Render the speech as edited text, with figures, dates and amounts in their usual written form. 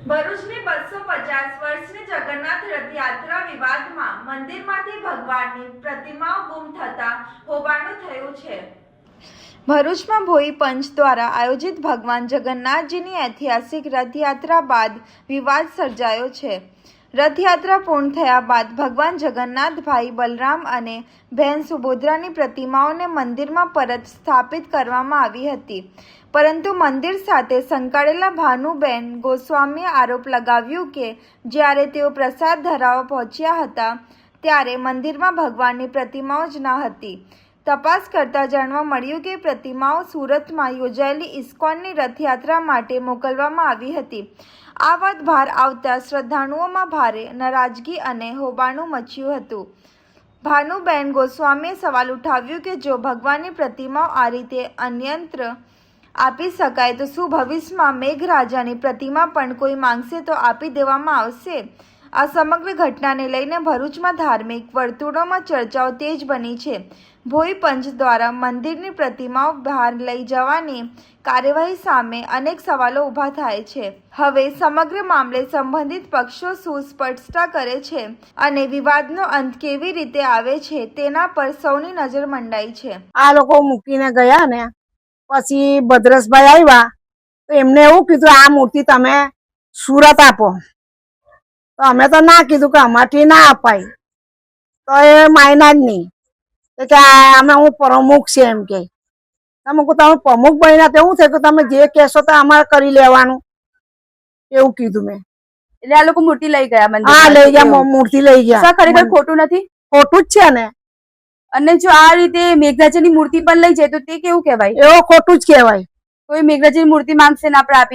ભરૂચની 250 વર્ષની જગન્નાથ રથયાત્રા વિવાદમાં મંદિરમાંથી ભગવાનની પ્રતિમાઓ ગુમ થતા હોબાળો થયો છે। ભરૂચમાં ભોઈ પંચ દ્વારા આયોજિત ભગવાન જગન્નાથજીની ઐતિહાસિક રથયાત્રા બાદ વિવાદ સર્જાયો છે। રથયાત્રા પૂર્ણ થયા બાદ ભગવાન જગન્નાથ, ભાઈ બલરામ અને બહેન સુભદ્રાની પ્રતિમાઓને મંદિરમાં પરત સ્થાપિત કરવામાં આવી હતી, પરંતુ મંદિર સાથે સંકળાયેલા ભાનુબેન ગોસ્વામીએ આરોપ લગાવ્યો કે જ્યારે તેઓ પ્રસાદ ધરાવવા પહોંચ્યા હતા ત્યારે મંદિરમાં ભગવાનની પ્રતિમાઓ જ ન હતી। તપાસ કરતા જાણવા મળ્યું કે પ્રતિમાઓ સુરતમાં યોજાયેલી ઇસ્કોનની રથયાત્રા માટે મોકલવામાં આવી હતી। આ વાત બહાર આવતા શ્રદ્ધાળુઓમાં ભારે નારાજગી અને હોબાળું મચ્યું હતું। ભાનુબેન ગોસ્વામીએ સવાલ ઉઠાવ્યો કે જો ભગવાનની પ્રતિમાઓ આ રીતે અન્યત્ર આપી શકાય તો શું ભવિષ્યમાં મેઘરાજાની પ્રતિમા પણ કોઈ માંગશે તો આપી દેવામાં આવશે? આ સમગ્ર ઘટનાને લઈને ભરૂચમાં ધાર્મિક વર્તુળોમાં ચર્ચાઓ તેજ બની છે। ભોઈ પંચ દ્વારા મંદિરની પ્રતિમાઓ બહાર લઈ જવાની કાર્યવાહી સામે અનેક સવાલો ઊભા થાય છે। હવે સમગ્ર મામલે સંબંધિત પક્ષો શું સ્પષ્ટતા કરે છે અને વિવાદનો અંત કેવી રીતે આવે છે તેના પર સૌની નજર મંડાઈ છે। આ લોકો મૂકીને ગયા ને પછી ભદ્રેશભાઈ આવ્યા તો એમને એવું કીધું આ મૂર્તિ તમે સુરત આપો, તો અમે તો ના કીધું કે અમારથી ના અપાય, તો એ માયના જ નહીં કે અમે હું પ્રમુખ છે એમ કે તમે પ્રમુખ બન્યા તો એવું છે કે તમે જે કહેશો તો અમારે કરી લેવાનું એવું કીધું મેં। એટલે આ લોકો મૂર્તિ લઈ ગયા મંદિર? હા લઈ ગયા, મૂર્તિ લઈ ગયા। ખરેખર ખોટું નથી? ખોટું જ છે ને। અને જો આ રીતે મેઘરાજાની મૂર્તિ પણ લઈ જાય તો તે કેવું કહેવાય? એવો ખોટું જ કહેવાય। કોઈ મેઘરાજાની મૂર્તિ માંગશે ને આપણે આપી